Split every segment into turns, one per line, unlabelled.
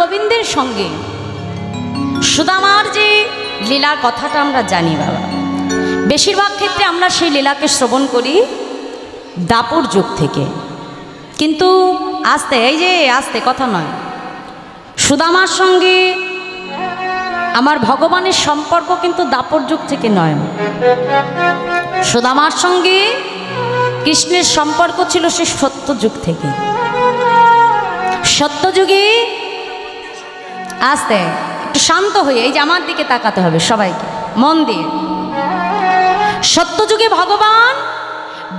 গোবিন্দের সঙ্গে সুদামার যে লীলার কথাটা আমরা জানি বাবা, বেশিরভাগ ক্ষেত্রে আমরা সেই লীলাকে শ্রবণ করি দাপর যুগ থেকে। কিন্তু আস্তে, এই যে আস্তে কথা নয়, সুদামার সঙ্গে আমার ভগবানের সম্পর্ক কিন্তু দাপর যুগ থেকে নয়। সুদামার সঙ্গে কৃষ্ণের সম্পর্ক ছিল সে সত্যযুগ থেকে। সত্যযুগে আস্তে একটু শান্ত হয়ে, এই যে আমার দিকে তাকাতে হবে সবাইকে মন দিয়ে। সত্যযুগে ভগবান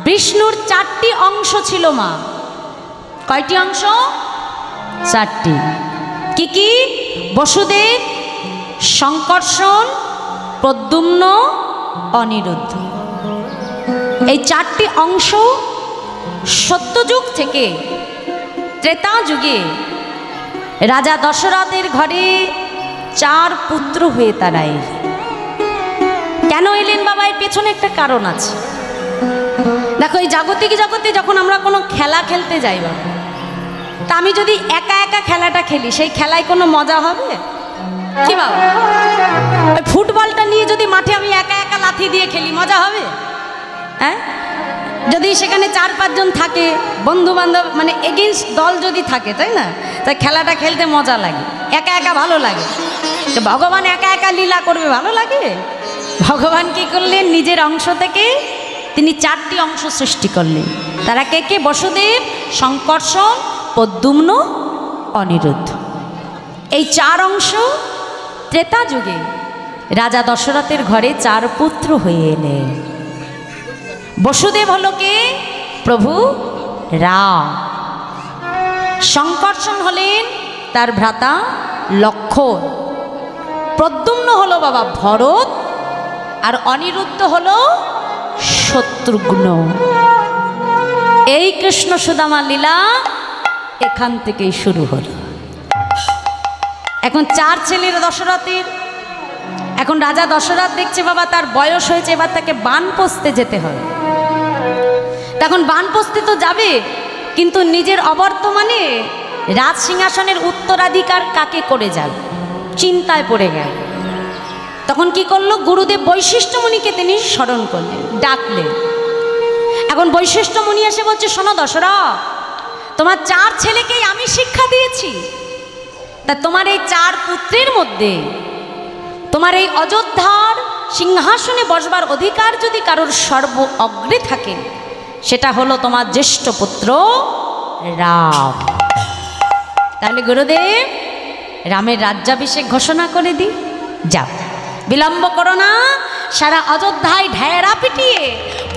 বিষ্ণুর 4টি অংশ ছিল মা। কয়টি অংশ? 4টি। কি কি? বসুদেব, সংকর্ষণ, প্রদ্যুম্ন, অনিরুদ্ধ। এই 4টি অংশ সত্যযুগ থেকে ত্রেতা যুগে রাজা দশরথের ঘরে 4 পুত্র হয়ে তারা এলেন। কেন এলেন বাবা? এর পেছনে একটা কারণ আছে। দেখো, এই জাগতিক জগতে যখন আমরা কোনো খেলা খেলতে যাই বাবা, তা আমি যদি একা একা খেলাটা খেলি, সেই খেলায় কোনো মজা হবে কি বাবা? ওই ফুটবলটা নিয়ে যদি মাঠে আমি একা একা লাথি দিয়ে খেলি, মজা হবে? হ্যাঁ, যদি সেখানে 4-5 জন থাকে, বন্ধু বান্ধব মানে এগেইনস্ট দল যদি থাকে, তাই না, তাই খেলাটা খেলতে মজা লাগে। একা একা ভালো লাগে। তো ভগবান একা একা লীলা করবে, ভালো লাগে? ভগবান কি করলেন? নিজের অংশ থেকে তিনি 4টি অংশ সৃষ্টি করলেন। তারা কে কে? বসুদেব, সংকর্ষণ, প্রদ্যুম্ন, অনিরুদ্ধ। এই 4 অংশ ত্রেতা যুগে রাজা দশরথের ঘরে 4 পুত্র হয়ে এলেন। বসুদেব হলো কে? প্রভু রাম। সংকর্ষণ হলেন তার ভ্রাতা লক্ষ্মণ। প্রদ্যুম্ন হলো বাবা ভরত, আর অনিরুদ্ধ হলো শত্রুঘ্ন। এই কৃষ্ণ সুদামা লীলা এখান থেকেই শুরু হলো। এখন 4 ছেলের দশরথের। এখন রাজা দশরথ দেখছে বাবা তার বয়স হয়েছে, এবার তাকে বানপ্রস্থে যেতে হবে। তখন বানপ্রস্থে তো যাবে, কিন্তু নিজের অবর্তমানে রাজ সিংহাসনের উত্তরাধিকার কাকে করে যাবে, চিন্তায় পড়ে গেল। তখন কি করলো? গুরুদেব বৈশিষ্ট্য মুনিকে তিনি স্মরণ করলেন, ডাকলেন। এখন বৈশিষ্ট্য মুনি এসে বলছে, শোনো দশরথ, তোমার 4 ছেলেকেই আমি শিক্ষা দিয়েছি। তা তোমার এই 4 পুত্রের মধ্যে তোমার এই অযোধ্যার সিংহাসনে বসবার অধিকার যদি কারোর সর্ব অগ্রে থাকে, সেটা হলো তোমার জ্যেষ্ঠ পুত্র রাম। তাহলে গুরুদেব রামের রাজ্যাভিষেক ঘোষণা করে দিই, যাও, বিলম্ব করো না। সারা অযোধ্যায় ঢেরা পিটিয়ে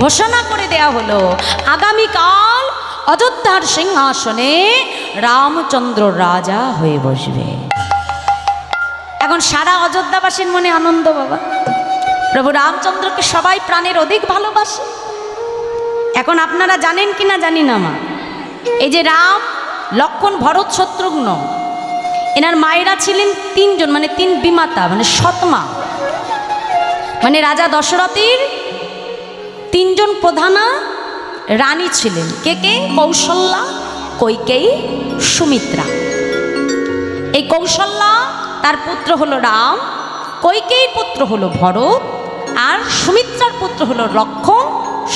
ঘোষণা করে দেয়া হলো, আগামীকাল অযোধ্যার সিংহাসনে রামচন্দ্র রাজা হয়ে বসবে। এখন সারা অযোধ্যাবাসীর মনে আনন্দ বাবা, প্রভু রামচন্দ্রকে সবাই প্রাণের অধিক ভালোবাসে। এখন আপনারা জানেন কিনা জানি না মা, এই যে রাম, লক্ষ্মণ, ভরত, শত্রুঘ্ন, এনার মায়েরা ছিলেন 3 জন, মানে 3 বিমাতা, মানে সৎমা। মানে রাজা দশরথের 3 জন প্রধানা রানী ছিলেন। কে কে? কৌশল্যা, কৈকেয়ী, সুমিত্রা। এই কৌশল্যা তার পুত্র হলো রাম, কৈকেয়ীর পুত্র হলো ভরত, আর সুমিত্রার পুত্র হলো লক্ষ্মণ,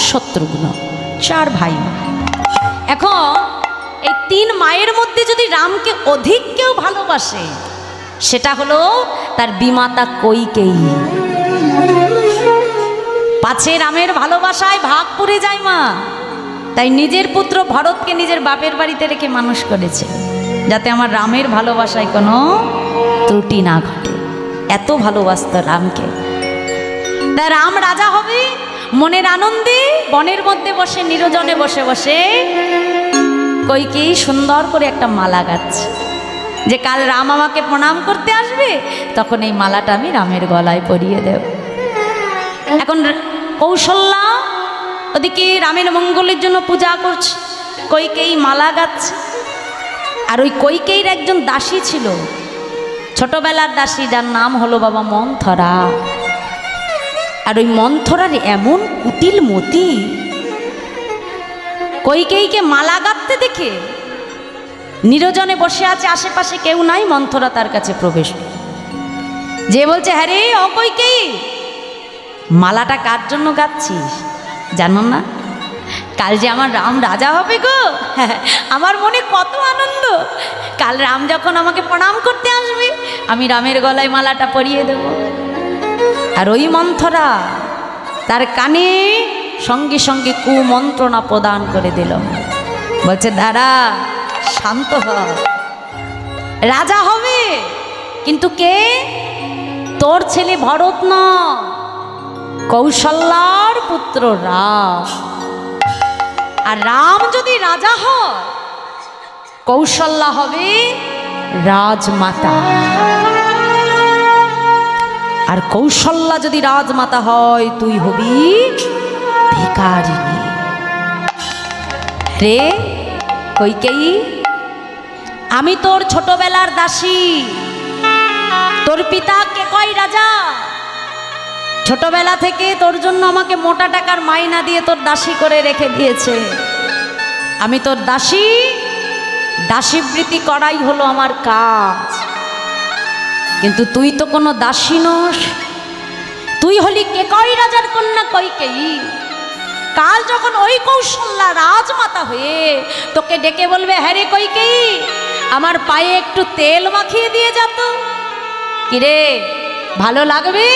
শত্রুঘ্ন। 4 ভাই। এখন এই 3 মায়ের মধ্যে যদি রামকে অধিক কেউ ভালোবাসে, সেটা হলো তার বিমাতা কৈকেয়ী। পাছে রামের ভালোবাসায় ভাগ পড়ে যায় মা, তাই নিজের পুত্র ভরতকে নিজের বাপের বাড়িতে রেখে মানুষ করেছে, যাতে আমার রামের ভালোবাসায় কোনো ত্রুটি না ঘটে। এত ভালোবাসত রামকে। তাই রাম রাজা হবে মনের আনন্দে বনের মধ্যে বসে, নিরজনে বসে বসে কৈকেয়ী সুন্দর করে একটা মালা গাচ্ছে, যে কাল রাম আমাকে প্রণাম করতে আসবে, তখন এই মালাটা আমি রামের গলায় পরিয়ে দেব। এখন কৌশল্যা ওদিকে রামের মঙ্গলের জন্য পূজা করছে, কৈকেয়ী মালা গাচ্ছে। আর ওই কৈকেয়ীর একজন দাসী ছিল, ছোটবেলার দাসী, যার নাম হলো বাবা মন্থরা। আর ওই মন্থরার এমন কুটিল মতি, কৈকেয়ীকে মালা গাঁথতে দেখে নিরজনে বসে আছে, আশেপাশে কেউ নাই, মন্থরা তার কাছে প্রবেশ যে বলছে, হ্যাঁ রে অকৈকেয়ী, মালাটা কার জন্য গাচ্ছিস জানো না? কাল যে আমার রাম রাজা হবে গো, আমার মনে কত আনন্দ। কাল রাম যখন আমাকে প্রণাম করতে আসবে, আমি রামের গলায় মালাটা পরিয়ে দেব। আর ওই মন্থরা তার কানে সঙ্গে সঙ্গে কুমন্ত্রণা প্রদান করে দিল, বলছে দাঁড়া, শান্ত হ, রাজা হবে কিন্তু কে? তোর ছেলে ভরত না, কৌশল্যার পুত্র রাম। আর রাম যদি রাজা হয়, কৌশল্যা হবে রাজমাতা। আর কৌশল্যা যদি রাজমাতা হয়, তুই হবি ভিখারিণী। রে কইকেয়ী, আমি তোর ছোটবেলার দাসী। তোর পিতা কেকই রাজা ছোটবেলা থেকে তোর জন্য আমাকে মোটা টাকার মাইনা দিয়ে তোর দাসী করে রেখে দিয়েছে। আমি তোর দাসী, দাসীবৃত্তি করাই হলো আমার কাজ। কিন্তু তুই তো কোনো দাসী নস, তুই হলি কেকই রাজার কন্যা কইকেয়ী। কাল যখন ওই কৌশল্যা রাজমাতা হয়ে তোকে ডেকে বলবে, হ্যাঁ রে কইকেয়ী, আমার পায়ে একটু তেল মাখিয়ে দিয়ে যেত, কিরে ভালো লাগবে?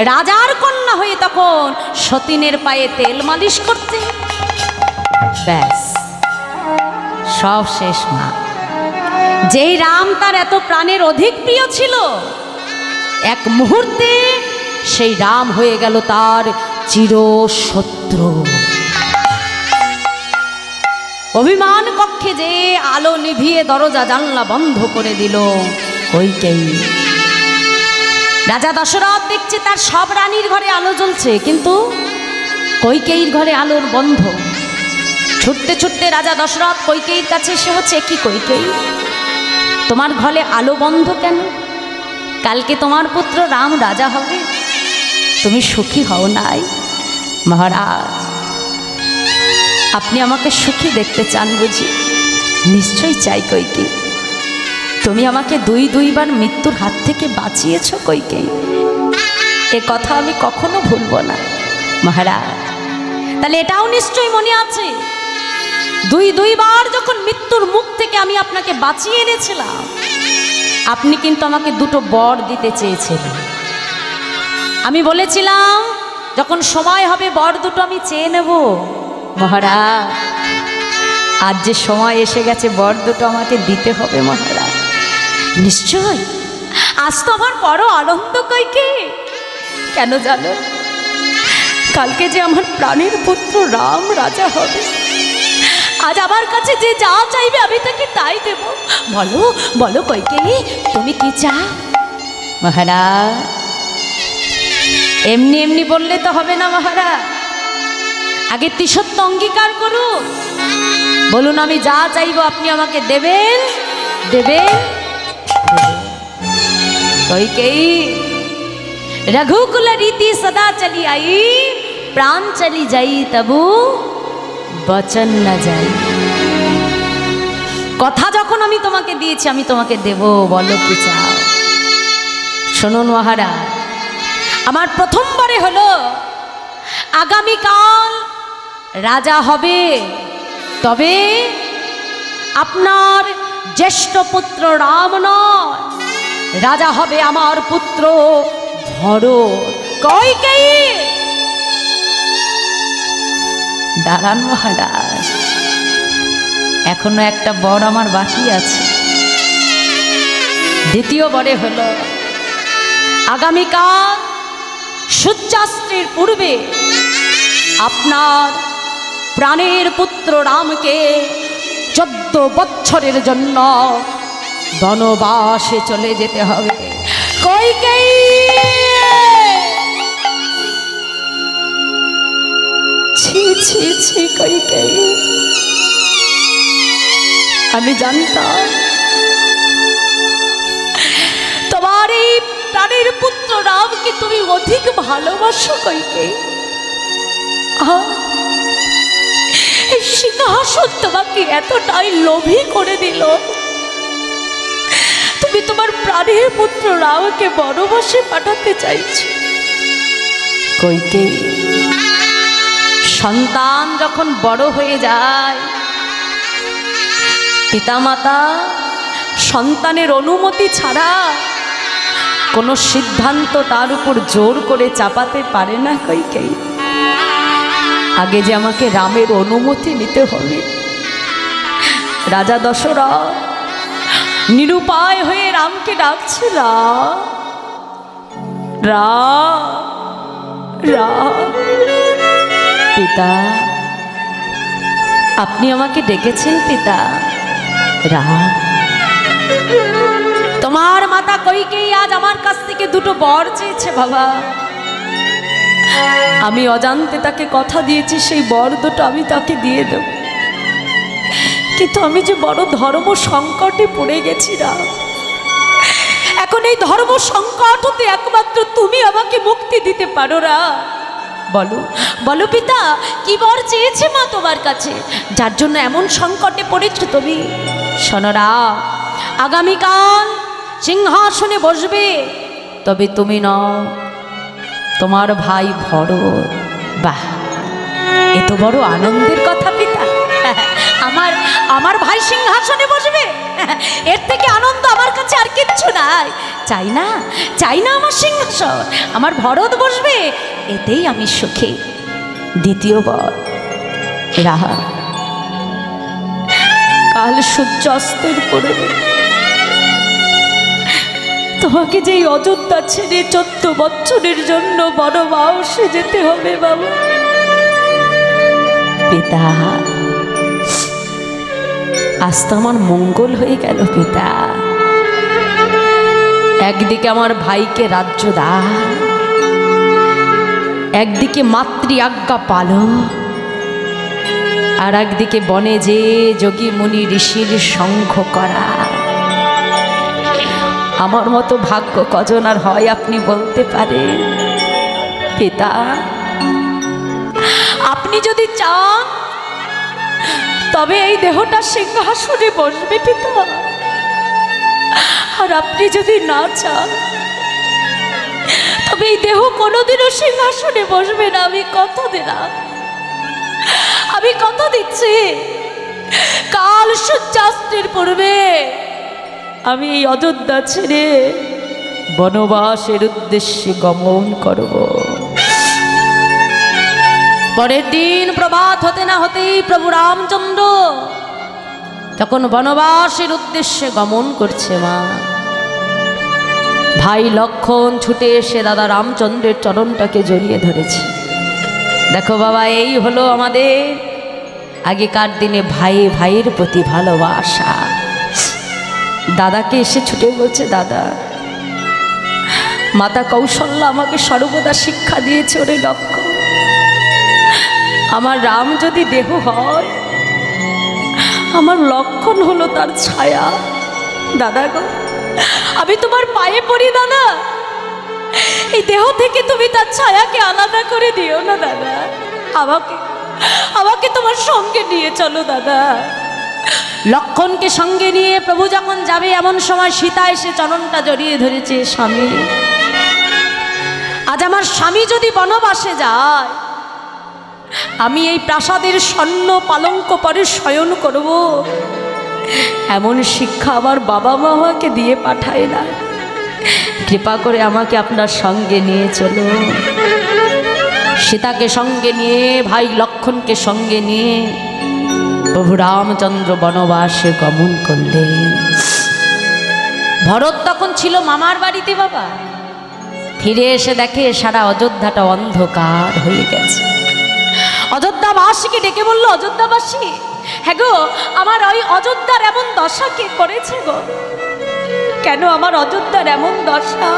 রাজার কন্যা হয়ে তখন সতীনের পায়ে তেল মালিশ করতে, ব্যাস সব শেষ। মা, যেই রাম তার এত প্রাণের অধিক প্রিয় ছিল, এক মুহূর্তে সেই রাম হয়ে গেল তার চিরশত্রু। অভিমান কক্ষে যে আলো নিভিয়ে দরজা জানলা বন্ধ করে দিল কইকেয়ী। রাজা দশরথ দেখছে তার সব রানীর ঘরে আলো জ্বলছে, কিন্তু কইকেয়ীর ঘরে আলোর বন্ধ। ছুটতে ছুটতে রাজা দশরথ কইকেয়ীর কাছে এসে হচ্ছে, কি কইকেয়ী, তোমার ঘরে আলো বন্ধ কেন? কালকে তোমার পুত্র রাম রাজা হবে, তুমি সুখী হও নাই? মহারাজ, আপনি আমাকে সুখী দেখতে চান বুঝি? নিশ্চয়ই চাই কইকেয়ী। তুমি আমাকে দুইবার মৃত্যুর হাত থেকে বাঁচিয়েছ কইকেয়ী, এ কথা আমি কখনো ভুলব না। মহারাজ, তাহলে এটাও নিশ্চয়ই মনে আছে, দুইবার যখন মৃত্যুর মুখ থেকে আমি আপনাকে বাঁচিয়ে এনেছিলাম, আপনি কিন্তু আমাকে দুটো বর দিতে চেয়েছিলেন। আমি বলেছিলাম যখন সময় হবে বর দুটো আমি চেয়ে নেব। মহারাজ, আজ যে সময় এসে গেছে, বর দুটো আমাকে দিতে হবে মহারাজ। নিশ্চয়, আজ তো আমার বড় আনন্দ কইকেয়ী। কেন জানো? কালকে যে আমার প্রাণের পুত্র রাম রাজা হবে। আজ আমার কাছে যে যা চাইবে আমি তাকে তাই দেব। বলো বলো কইকেয়ী, তুমি কি চাও? মহারাজ, এমনি এমনি বললে তো হবে না মহারাজ, আগে তিসত্ব অঙ্গীকার করুন। বলুন আমি যা চাইবো আপনি আমাকে দেবেন দেবেন। কইকেয়ী, रघुकुल रीति सदा चली आई, प्राण चली जाई तबु बचन न जाई। কথা যখন আমি তোমাকে দিয়েছি আমি তোমাকে দেব, বলো কি চাও? শুনুন মহারাজ, আমার প্রথমবারে হলো আগামীকাল রাজা হবে, তবে আপনার জ্যেষ্ঠ পুত্র রাম নয়, রাজা হবে আমার পুত্র ভরত। কইকেয়ী, দাঁড়ান মহারাজ, এখনো একটা বর আমার বাকি আছে। দ্বিতীয় বরে হলো আগামীকাল সূর্যাস্তের পূর্বে আপনার প্রাণের পুত্র রামকে 14 বছরের জন্য বনবাসে চলে যেতে হবে। কইকেয়ী, ছি ছি ছি কইকেয়ী, আমি জানতাম তোমার এই প্রাণের পুত্র রামকে তুমি অধিক ভালোবাসো কইকেয়ী। এই সিংহ সিংহাসন তোমাকে এতটাই লোভী করে দিল, তুমি তোমার প্রাণের পুত্র রামকে বনবাসে পাঠাতে চাইছো। কইকেয়ী, সন্তান যখন বড় হয়ে যায়, পিতামাতা সন্তানের অনুমতি ছাড়া কোনো সিদ্ধান্ত তার উপর জোর করে চাপাতে পারে না। কইকেয়ী, আগে যে আমাকে রামের অনুমতি নিতে হবে। রাজা দশরথ নিরুপায় হয়ে রামকে ডাকছে, পিতা, আপনি আমাকে ডেকেছেন পিতা? রাম, তোমার মাতা কইকেয়ী আজ আমার কাছ থেকে দুটো বর চেয়েছে বাবা। আমি অজান্তে তাকে কথা দিয়েছি সেই বর দুটো আমি তাকে দিয়ে দেব, কিন্তু আমি যে বড় ধর্ম সংকটে পড়ে গেছি রাম। এখন এই ধর্ম সংকট হতে একমাত্র তুমি আমাকে মুক্তি দিতে পারো রাম। বলো বলো পিতা, কি বর চেয়েছে মা তোমার কাছে, যার জন্য এমন সংকটে পড়েছো তুমি? শোনো রাম, আগামীকাল সিংহাসনে বসবে, তবে তুমি নও, তোমার ভাই ভরত। বাহ, এত বড় আনন্দের কথা পিতা। আমার ভাই সিংহাসনে বসবে, এর থেকে আনন্দ আমার কাছে আর কিচ্ছু নাই। চাই না আমার সিংহাসন, আমার ভরত বসবে, এতেই আমি সুখী। দ্বিতীয়বার, রাহা, কাল সূর্যাস্তের পূর্বে তোমাকে যে অযোধ্যা ছেড়ে 14 বছরের জন্য বনবাসে যেতে হবে বাবা। পিতা, আজ তো আমার মঙ্গল হয়ে গেল পিতা। একদিকে আমার ভাইকে রাজ্য দাও, একদিকে মাতৃ আজ্ঞা পালো, আর একদিকে বনে যে যোগী মুনি ঋষির সংঘ করা। আমার মতো ভাগ্য কজন আর হয় আপনি বলতে পারেন? পিতা, আপনি যদি চান তবে এই দেহটা সিংহাসনে বসবে পিতা, আর আপনি যদি না চান তবে এই দেহ কোনোদিনও সিংহাসনে বসবে না। আমি কথা দিচ্ছি, কাল সূর্যাস্তের পূর্বে আমি এই অযোধ্যা ছেড়ে বনবাসের উদ্দেশ্যে গমন করব। পরের দিন প্রভাত হতে না হতেই প্রভু রামচন্দ্র তখন বনবাসের উদ্দেশ্যে গমন করছে মা। ভাই লক্ষণ ছুটে এসে দাদা রামচন্দ্রের চরণটাকে জড়িয়ে ধরেছে। দেখো বাবা, এই হলো আমাদের আগেকার দিনে ভাই ভাইয়ের প্রতি ভালোবাসা। দাদাকে এসে ছুটে বলছে, দাদা, মাতা কৌশল্যা আমাকে সর্বদা শিক্ষা দিয়েছে, ওরে লক্ষণ, আমার রাম যদি দেহ হয়, আমার লক্ষণ হলো তার ছায়া। দাদা গো, আমি তোমার পায়ে পড়ি দাদা, এই দেহ থেকে তুমি তার ছায়াকে আলাদা করে দিও না দাদা, আমাকে তোমার সঙ্গে নিয়ে চলো দাদা। লক্ষণকে সঙ্গে নিয়ে প্রভু যখন যাবে, এমন সময় সীতা এসে চরণটা জড়িয়ে ধরেছে। স্বামী, আজ আমার স্বামী যদি বনবাসে যায়, আমি এই প্রাসাদের স্বর্ণ পালঙ্ক পরে শয়ন করব, এমন শিক্ষা আমার বাবা মা আমাকে দিয়ে পাঠায় না। কৃপা করে আমাকে আপনার সঙ্গে নিয়ে চলো। সীতাকে সঙ্গে নিয়ে, ভাই লক্ষণকে সঙ্গে নিয়ে প্রভু রামচন্দ্র বনবাসে গমন করলেন। ভরত তখন ছিল মামার বাড়িতে বাবা। ফিরে এসে দেখে সারা অযোধ্যাটা অন্ধকার হয়ে গেছে। অযোধ্যাবাসীকে ডেকে বলল, অযোধ্যাবাসী, হ্যাঁ গো, আমার ওই অযোধ্যার এমন দশা কে করেছে গো? কেন আমার অযোধ্যার এমন দশা?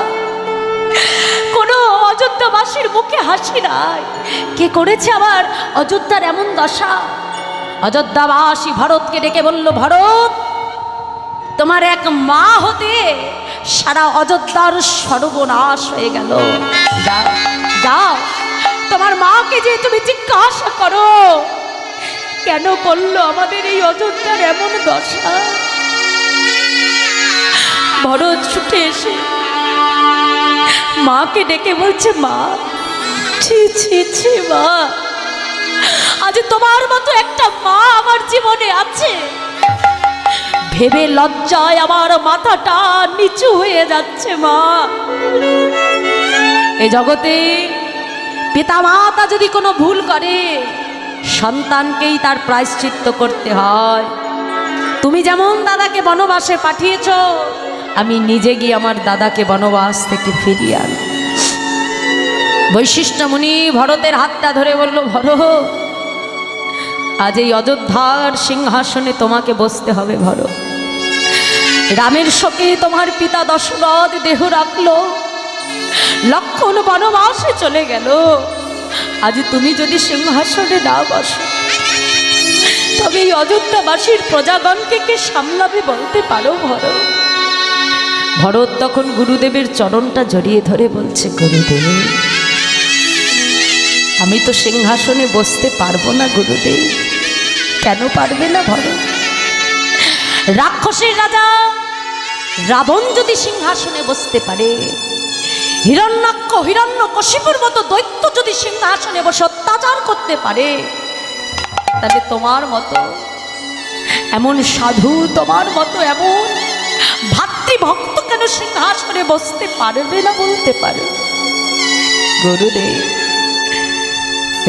কোনো অযোধ্যাবাসীর মুখে হাসি নাই। কে করেছে আমার অযোধ্যার এমন দশা? অযোধ্যাবাসী ভরতকে ডেকে বলল, ভরত, তোমার এক মা হতে সারা অযোধ্যার সর্বনাশ হয়ে গেল। যাও, তোমার মাকে যে তুমি জিজ্ঞাসা করো কেন করলো আমাদের এই অযোধ্যার এমন দশা? ভরত ছুটে এসে মাকে ডেকে বলছে, মা, ছি ছি ছি মা, আজ তোমার মতো একটা মা আমার জীবনে আছে ভেবে লজ্জায় আমার মাথাটা নিচু হয়ে যাচ্ছে। মা, এ জগতে পিতা মাতা যদি কোনো ভুল করে সন্তানকেই তার প্রায়শ্চিত্ত করতে হয়। তুমি যেমন দাদাকে বনবাসে পাঠিয়েছ, আমি নিজে গিয়ে আমার দাদাকে বনবাস থেকে ফিরিয়ে আনি। বৈশিষ্ট্য মুনি ভরতের হাতটা ধরে বলল, ভরত, আজ এই অযোধ্যার সিংহাসনে তোমাকে বসতে হবে। ভরত, রামের শোকে তোমার পিতা দশরথ দেহ রাখলো, লক্ষণ বনবাসে চলে গেল। আজ তুমি যদি সিংহাসনে না বসো, তবে এই অযোধ্যাবাসীর প্রজাগণকে কে সামলাবে বলতে পারো? ভরত, ভরত তখন গুরুদেবের চরণটা জড়িয়ে ধরে বলছে, গুরুদেব, আমি তো সিংহাসনে বসতে পারবো না গুরুদেব। কেন পারবে না ভরত? রাক্ষসের রাজা রাবণ যদি সিংহাসনে বসতে পারে, হিরণ্যাক্ষ হিরণ্যকশিপুর মতো দৈত্য যদি সিংহাসনে বসে অত্যাচার করতে পারে, তাহলে তোমার মতো এমন সাধু, তোমার মতো এমন ভাতৃভক্ত কেন সিংহাসনে বসতে পারবে না বলতে পারে? গুরুদেব,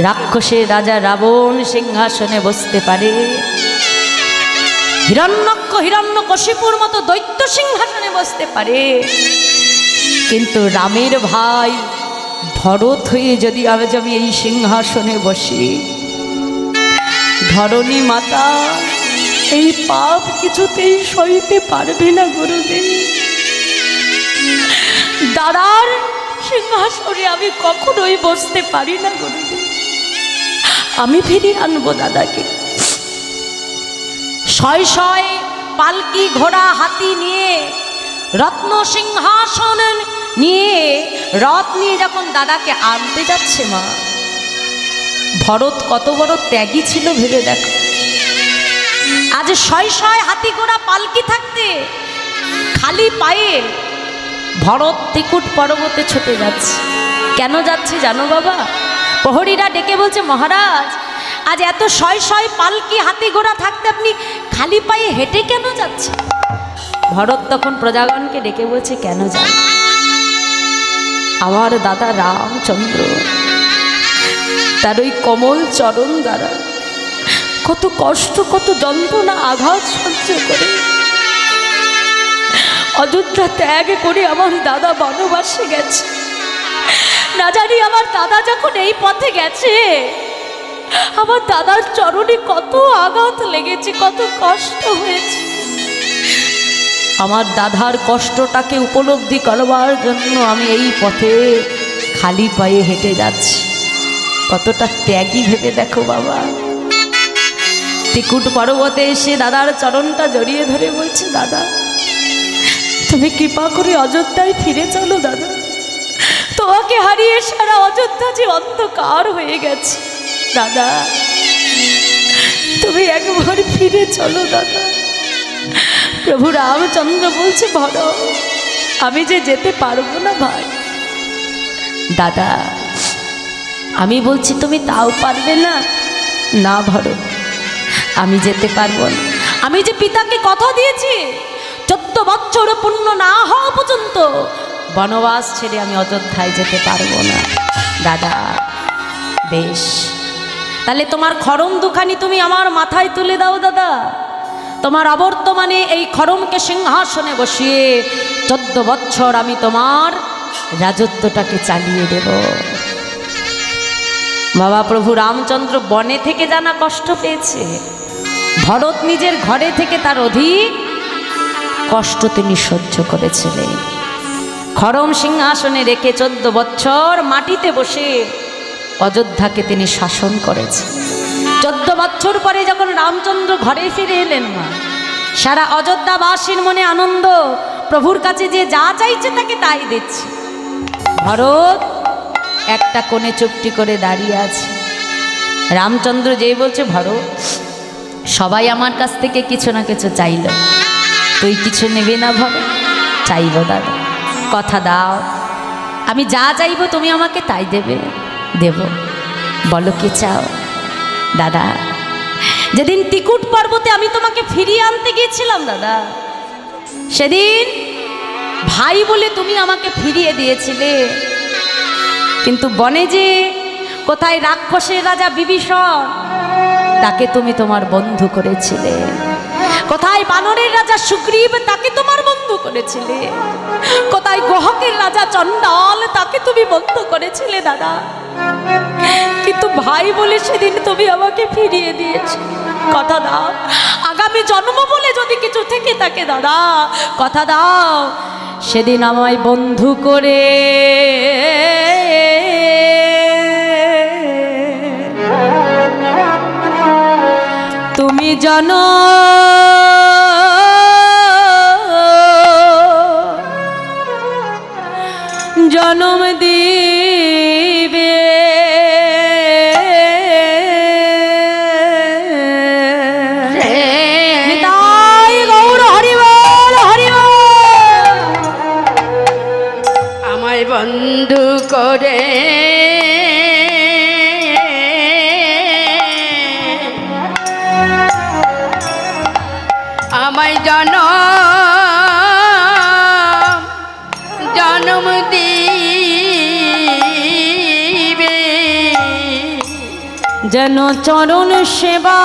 রাক্ষসের রাজা রাবণ সিংহাসনে বসতে পারে, হিরণ্যাক্ষ হিরণ্যকশিপুর মতো দৈত্য সিংহাসনে বসতে পারে, কিন্তু রামের ভাই ভরত হয়ে যদি আমি এই সিংহাসনে বসি, ধরণী মাতা এই পাপ কিছুতেই সইতে পারবে না। গুরুদেব, দাদার সিংহাসনে আমি কখনোই বসতে পারি না। গুরুদেব, আমি ফিরিয়ে আনবো দাদাকে। শয় শয় পালকি ঘোড়া হাতি নিয়ে, রত্ন সিংহাসন নিয়ে, রথ নিয়ে যখন দাদাকে আনতে যাচ্ছে, মা, ভরত কত বড় ত্যাগী ছিল ভেবে দেখো। আজ শয় শয় হাতি ঘোড়া পালকি থাকতে খালি পায়ে ভরত ত্রিকুট পর্বতে ছুটে যাচ্ছে। কেন যাচ্ছে জানো বাবা? প্রহরীরা ডেকে বলছে, মহারাজ, আজ এত শয় শয় পালকি হাতি ঘোড়া থাকতে আপনি খালি পায়ে হেঁটে কেন যাচ্ছেন? ভরত তখন প্রজাগণকে ডেকে বলছে, কেন যান? আমার দাদা রামচন্দ্র তার ওই কমল চরণ দ্বারা কত কষ্ট, কত যন্ত্রণা, আঘাত সহ্য করে অযোধ্যা ত্যাগ করে আমার দাদা বনবাসে গেছে। না জানি আমার দাদা যখন এই পথে গেছে, আমার দাদার চরণে কত আঘাত লেগেছে, কত কষ্ট হয়েছে। আমার দাদার কষ্টটাকে উপলব্ধি করবার জন্য আমি এই পথে খালি পায়ে হেঁটে যাচ্ছি। কতটা ত্যাগী ভেবে দেখো বাবা। ত্রিকুট পর্বতে এসে দাদার চরণটা জড়িয়ে ধরে বলছে, দাদা, তুমি কৃপা করে অযোধ্যায় ফিরে চলো দাদা। তোমাকে হারিয়ে সারা অযোধ্যা যে অন্ধকার হয়ে গেছে। দাদা, তুমি একবার ফিরে চলো দাদা। প্রভু রামচন্দ্র বলছে, ভরত, আমি যে যেতে পারবো না ভাই। দাদা, আমি বলছি তুমি তাও পারবে না? না ভরত, আমি যেতে পারবো না। আমি যে পিতাকে কথা দিয়েছি 14 বছর পূর্ণ না হওয়া পর্যন্ত বনবাস ছেড়ে আমি অযোধ্যায় যেতে পারবো না। দাদা, বেশ, তাহলে তোমার খড়ম দুখানি তুমি আমার মাথায় তুলে দাও দাদা। তোমার অবর্তমানে এই খড়মকে সিংহাসনে বসিয়ে 14 বছর আমি তোমার রাজত্বটাকে চালিয়ে দেব। বাবা প্রভু রামচন্দ্র বনে থেকে জানা কষ্ট পেয়েছে, ভরত নিজের ঘরে থেকে তার অধিক কষ্ট তিনি সহ্য করেছিলেন। খড়ম সিংহাসনে রেখে 14 বছর মাটিতে বসে অযোধ্যাকে তিনি শাসন করেছেন। 14 বছর পরে যখন রামচন্দ্র ঘরে ফিরে এলেন, মা, সারা অযোধ্যাবাসীর মনে আনন্দ। প্রভুর কাছে যে যা চাইছে তাকে তাই দিচ্ছে। ভরত একটা কোণে চুপটি করে দাঁড়িয়ে আছে। রামচন্দ্র যেই বলছে ভরত, সবাই আমার কাছ থেকে কিছু না কিছু চাইল, তুই কিছু নেবে না ভরত? চাইব দাদা, কথা দাও, আমি যা চাইব তুমি আমাকে তাই দেবে। দেব, বলো কি চাও? দাদা, যেদিন ত্রিকুট পর্বতে আমি তোমাকে ফিরিয়ে আনতে গিয়েছিলাম দাদা, সেদিন ভাই বলে তুমি আমাকে ফিরিয়ে দিয়েছিলে, কিন্তু বনে যে কোথায় রাক্ষসের রাজা বিভীষণ, তাকে তুমি তোমার বন্ধু করেছিলে। কোথায় বানরের রাজা সুগ্রীব, তাকে তোমার বন্ধু করেছিলে। কোথায় গ্রহকের রাজা চণ্ডাল, তাকে তুমি বন্ধু করেছিলে দাদা। কিন্তু ভাই বলে সেদিন তুমি আমাকে ফিরিয়ে দিয়েছো। কথা দাও, আগামী জন্ম বলে যদি কিছু থেকে থাকে দাদা, কথা দাও, সেদিন আমায় বন্ধু করে তুমি জানো জন্ম দিবে। নিতাই গৌর হরি বল, হরি বল।
আমায় বন্ধু করে আমায় জন্ম দিবে,
যেন চরণ সেবা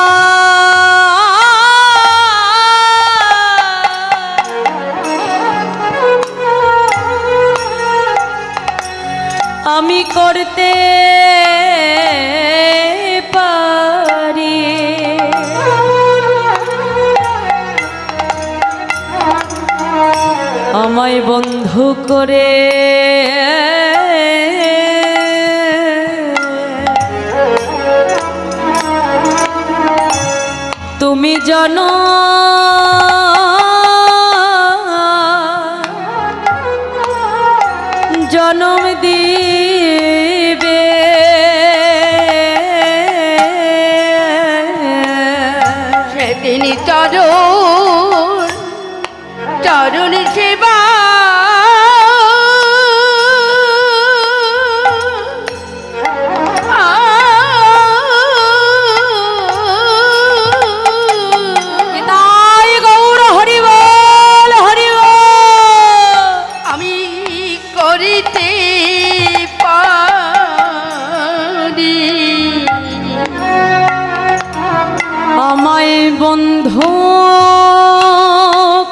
আমি করতে পারি। আমায় বন্ধু করে তুমি জানো জন্ম দিবে।
সেদিন চরণ সেবা
গৌর হরি বল, হরি বল।
আমি করিতে পারি।
আমায় বন্ধু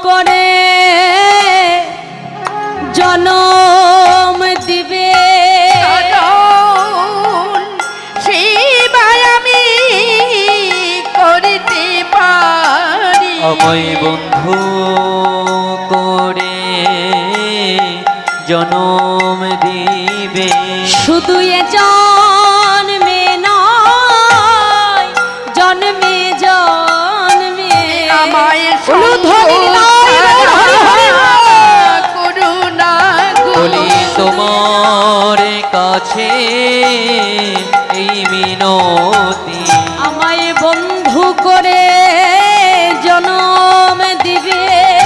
করে জন্ম দিবে।
সেবায় আমি করিতে পারি।
আমায় বন্ধু করে জনম দিবে।
শুধু এ জন্মে নয়, জন্মে জন্মে
আমায় করুণা
বলি তোমার কাছে এই মিনতি।
আমায় বন্ধু করে জন্ম দিবে।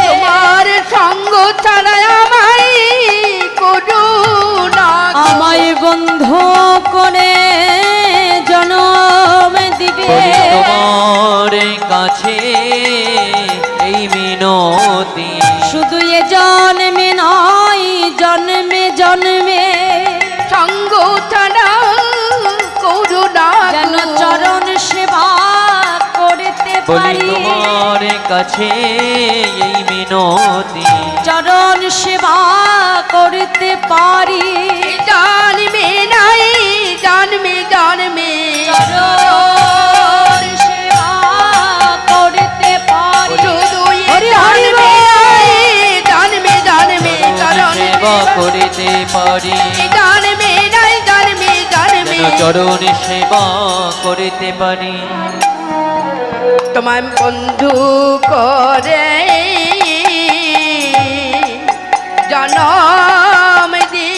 তোমার সঙ্গ ছাড়া আমায় করুণা,
আমায় বন্ধু করে জন্ম দিবে।
বলি তোমার কাছে এই মিনতি।
শুধু এ জন্মে নয়, জন্মে জন্মে
সঙ্গ ছাড়া করুণা
যেন চরণ সেবা করতে
বলি
পারি।
তোমার কাছে এই মিনতি।
চরণ সেবা করতে পারি।
জন্মে নাই জন্মে জন্মে
চরণ সেবা করতে পারি।
শুধু
হরি হরি
জন্মে
বল।
নাই জন্মে জন্মে
সেবা করিতে পারি।
জন্মে নাই জন্মে জন্মে
যেন চরণ সেবা করিতে পারি।
তোমায় বন্ধু করে জন্ম দিও।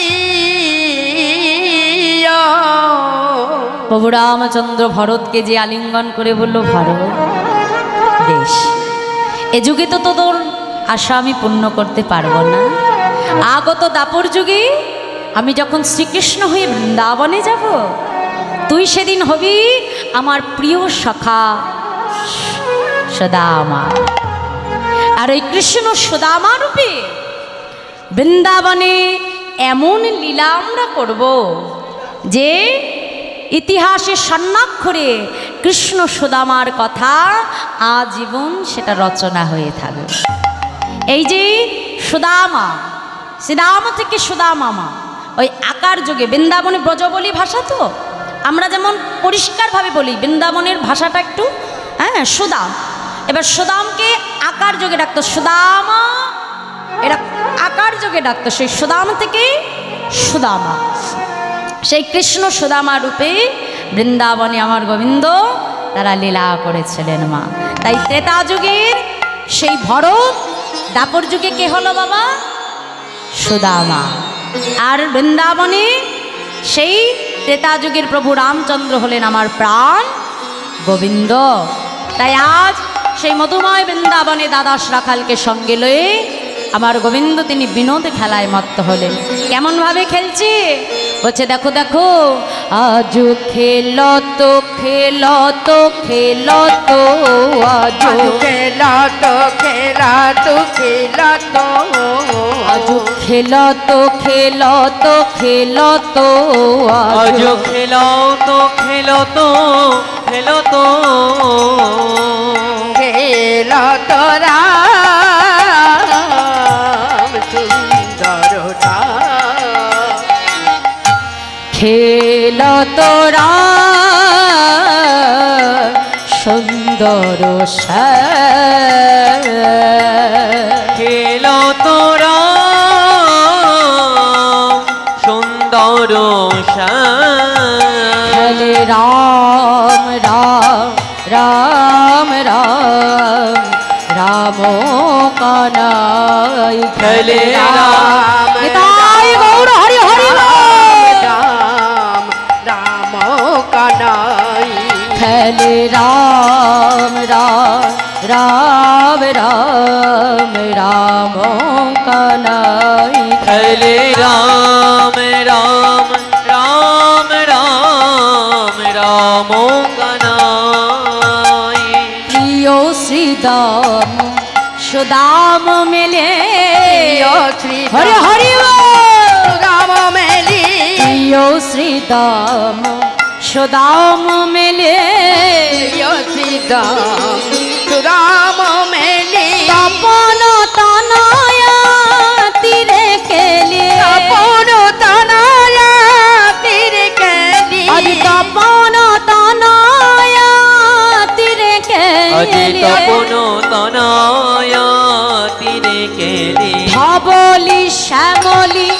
প্রভু রামচন্দ্র ভরতকে যে আলিঙ্গন করে বলল, ভরত বেশ, এ যুগে তো তোর আশা আমি পূর্ণ করতে পারবো না, আগত দাপর যুগে আমি যখন শ্রীকৃষ্ণ হয়ে বৃন্দাবনে যাব, তুই সেদিন হবি আমার প্রিয় সখা সুদামা। আর ওই কৃষ্ণ সুদামা রূপে বৃন্দাবনে এমন লীলা আমরা করব যে ইতিহাসে স্বর্ণাক্ষরে কৃষ্ণ সুদামার কথা আজীবন সেটা রচনা হয়ে থাকবে। এই যে সুদামা, শ্রীরাম থেকে সুদামামা, ওই আকার যুগে বৃন্দাবনে ব্রজবলি ভাষা, তো আমরা যেমন পরিষ্কারভাবে বলি, বৃন্দাবনের ভাষাটা একটু সুদাম। এবার সুদামকে আকার যুগে ডাকতো সুদামা, এরা আকার যুগে ডাকতো, সেই সুদাম থেকে সুদামা, সেই কৃষ্ণ সুদামা রূপে বৃন্দাবনে আমার গোবিন্দ তারা লীলা করেছিলেন মা। তাই ত্রেতা যুগের সেই ভরত, দাপর যুগে কে হলো বাবা? সুদামা। আর বৃন্দাবনে সেই ত্রেতা যুগের প্রভু রামচন্দ্র হলেন আমার প্রাণ গোবিন্দ। তাই আজ সেই মধুময় বৃন্দাবনে দ্বাদশ রাখালকে সঙ্গে লয়ে আমার গোবিন্দ তিনি বিনোদ খেলায় মত্ত হলেন। কেমনভাবে খেলছে বলছে, দেখো দেখো, আজ খেলত খেলত খেলত, আজ
খেলত খেলত খেলত,
আজ খেলত খেলত খেলত,
আজ খেলত খেলত খেলত,
খেলত রাম সুন্দর
খেলত রাম সুন্দর
খেলত রাম সুন্দর
খেলে রাম রাম রাম রাম রাম কানাই
খেলে রাম
নিতাই গৌর হরি হরি
রাম রাম কানাই,
খেলে রাম রাম রাম রাম রাম কানাই
খেলে রাম রাম রাম রাম রাম কানাই।
প্রিয় শ্রীদাম সুদাম মেলে হরি হরি
রাম মেলি,
প্রিয় শ্রীদাম সুদাম মেলে
রাম মেলি,
তপন তনয়া তীরে কেলে,
তপন তনয়া তীরে কেলি,
আদি তপন তনয়া তীরে
আজি
কেলে,
তপন তনয়া তীরে কেলি,
ধবলি শ্যামলি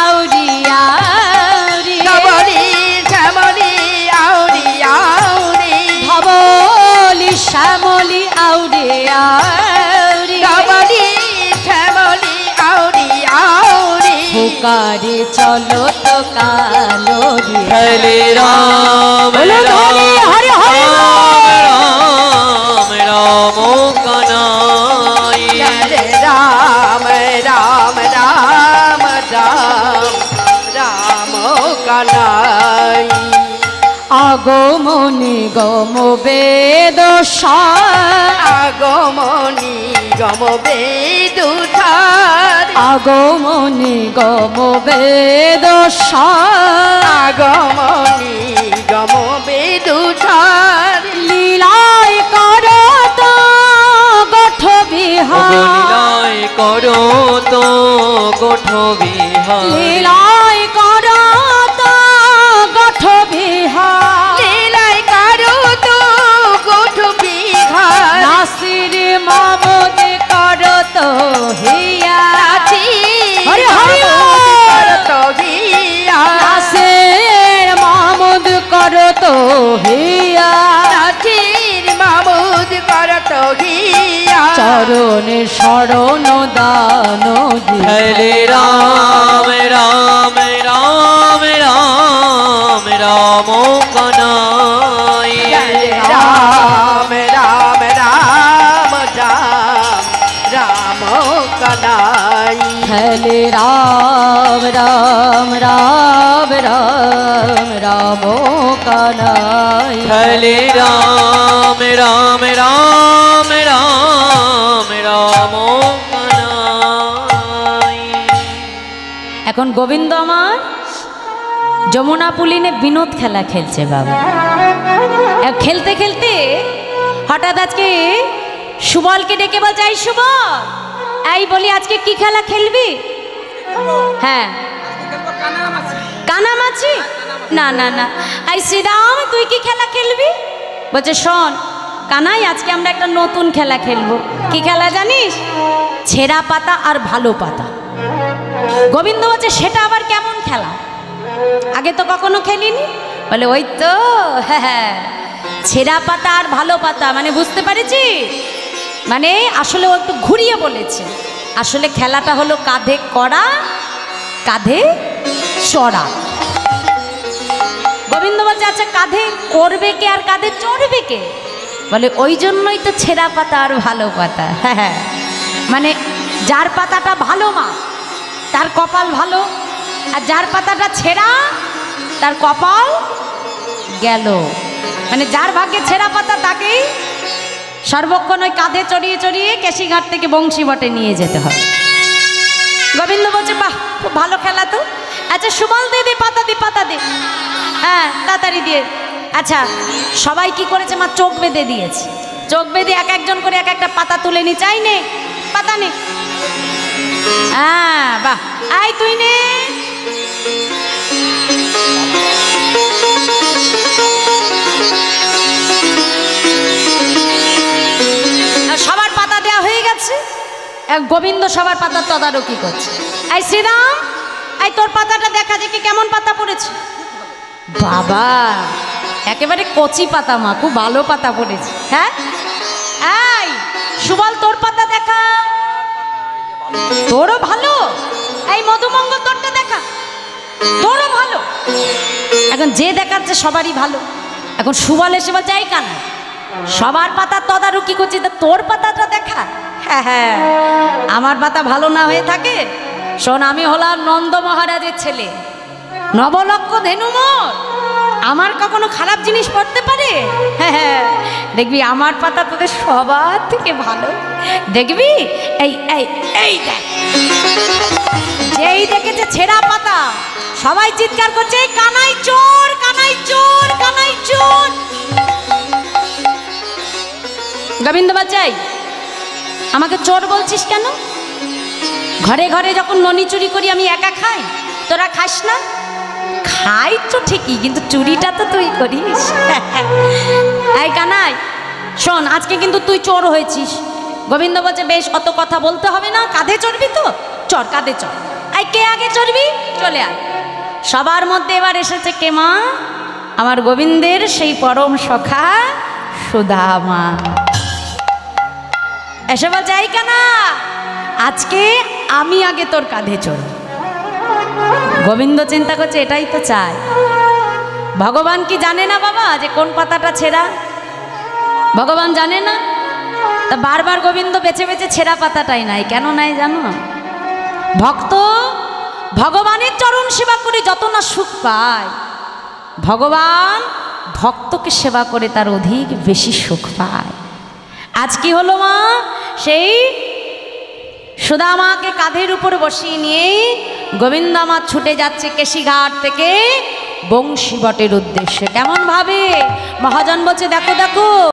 আউরিয়া
ধবলি শ্যামলি আউরি আউরি,
ধবলি শ্যামলি আউরিয়া
ধবলি শ্যামলি আউরি আউরি,
হুকারি চলো তো কালো
খেলে রাম রাম
হরি হরি
রাম রাম কানাই।
রাম রাম রাম রাম রাম কানাই,
আগমনি গম বেদ
আগমনি গম বেদুঠার,
আগমনি গম বেদ
আগমনি গম বেদুঠার,
লীলাই করত গঠ বিহার,
লীলাই করো তো গোঠ বিহার,
লীলাই করত গঠ বিহার,
লীলাই কারো তো গোঠ বিঘার,
নাসির মামুদ করত হিয়া হরি হরি
করত হিয়া,
নাসির মামুদ করত হিয়া,
নাচির মামুদ করত হিয়া,
চরণে শরণ দান
খেলে রাম রাম রাম রাম রাম কানাই।
হলে রাম রাম রাম রাম রাম কানাই
হরে রাম রাম রাম রাম রাম কানাই।
এখন গোবিন্দ আমার যমুনা পুলিনে বিনোদ খেলা খেলছে বাবা। খেলতে খেলতে হঠাৎ আজকে সুবলকে ডেকে বলছে, এই সুবল, এই বলি আজকে কি খেলা খেলবি? হ্যাঁ, কানামাছি। না না না, এই শ্রীরাম তুই কি খেলা খেলবি? বলছে, শোন কানাই, আজকে আমরা একটা নতুন খেলা খেলবো। কি খেলা জানিস? ছেঁড়া পাতা আর ভালো পাতা। গোবিন্দ বলছে, সেটা আবার কেমন খেলা? আগে তো কখনো খেলিনি। বলে, ওই তো, হ্যাঁ, ছেঁড়া পাতা আর ভালো পাতা। মানে বুঝতে পেরেছি, মানে আসলে ও একটু ঘুরিয়ে বলেছে। আসলে খেলাটা হলো কাঁধে কড়া কাঁধে চড়া। গোবিন্দ বলছে, আচ্ছা কাঁধে করবে কে আর কাঁধে চড়বে কে? বলে, ওই জন্যই তো ছেঁড়া পাতা আর ভালো পাতা। হ্যাঁ, মানে যার পাতাটা ভালো মা তার কপাল ভালো, আর যার পাতাটা ছেঁড়া তার কপাল গেল। মানে যার ভাগ্যে ছেঁড়া পাতা তাকেই সর্বক্ষণ ওই কাঁধে চড়িয়ে চড়িয়ে কেশিঘাট থেকে বংশীবটে নিয়ে যেতে হবে। গোবিন্দ বলছে, বাহ, খুব ভালো খেলা তো। আচ্ছা সুবল, দে দে পাতা, দে পাতা দে। হ্যাঁ, তাড়াতাড়ি দিয়ে। আচ্ছা সবাই কি করেছে মা? চোখ বেঁধে দিয়েছে। চোখ বেঁধে এক একজন করে এক একটা পাতা তুলে নি। চাই নে পাতা নে। হ্যাঁ, বাহ, আয় তুই নে। সবার পাতা দেওয়া হয়ে গেছে। গোবিন্দ সবার পাতার তদারকি করছে। এই শ্রীরাম, এই তোর পাতাটা দেখা দেখি কেমন পাতা পড়েছে। বাবা, একেবারে কচি পাতা মা, খুব ভালো পাতা পড়েছে। হ্যাঁ, এই সুবল, তোর পাতা দেখা। তোরও ভালো। এই মধুমঙ্গল, তোরটা দেখা। তোরও ভালো। এখন যে দেখাচ্ছে সবারই ভালো। এখন সুবল এসে বলছে, এই কানা, সবার পাতা তদারকি করছি, তা তোর পাতাটা দেখা। হ্যাঁ হ্যাঁ, আমার পাতা ভালো না হয়ে থাকে? শোন, আমি হলাম নন্দ মহারাজের ছেলে, নবলক্ষ ধেনু মোর। আমার কখনো খারাপ জিনিস পড়তে পারে? হ্যাঁ হ্যাঁ, দেখবি আমার পাতা তোদের সবার থেকে ভালো। দেখবি, এই এই এই দেখ। যেই দেখেছে ছেঁড়া পাতা, সবাই চিৎকার করছে, কানাই চোর, কানাই চোর, কানাই চোর। গোবিন্দ বাচ্চাই, আমাকে চোর বলছিস কেন? ঘরে ঘরে যখন ননি চুরি করি আমি একা খাই, তোরা খাস না? খাই তো ঠিকই, কিন্তু চুরিটা তো তুই করিস। এই কানাই শোন, আজকে কিন্তু তুই চোর হয়েছিস। গোবিন্দ বলছে, বেশ, অত কথা বলতে হবে না। কাঁধে চড়বি তো? চড়, কাঁধে চড়। এই কে আগে চড়বি? চলে আয়। সবার মধ্যে এবার এসেছে কে মা? আমার গোবিন্দের সেই পরম সখা সুদামা। এসে বলছে, এই কানা, আজকে আমি আগে তোর কাঁধে চড়ব। গোবিন্দ চিন্তা করছে, এটাই তো চাই। ভগবান কি জানে না বাবা যে কোন পাতাটা ছেঁড়া? ভগবান জানে না? তা বারবার গোবিন্দ বেছে বেছে ছেঁড়া পাতাটাই নাই। কেন নাই জানো? ভক্ত ভগবানের চরণ সেবা করে যত না সুখ পায়, ভগবান ভক্তকে সেবা করে তার অধিক বেশি সুখ পায়। আজ কি হলো মা? সেই সুদামাকে কাঁধের উপর বসিয়ে নিয়ে গোবিন্দ আমার ছুটে যাচ্ছে কেশিঘাট থেকে বংশীবটের উদ্দেশ্যে। কেমন ভাবে? মহাজন বলছে, দেখো দেখো,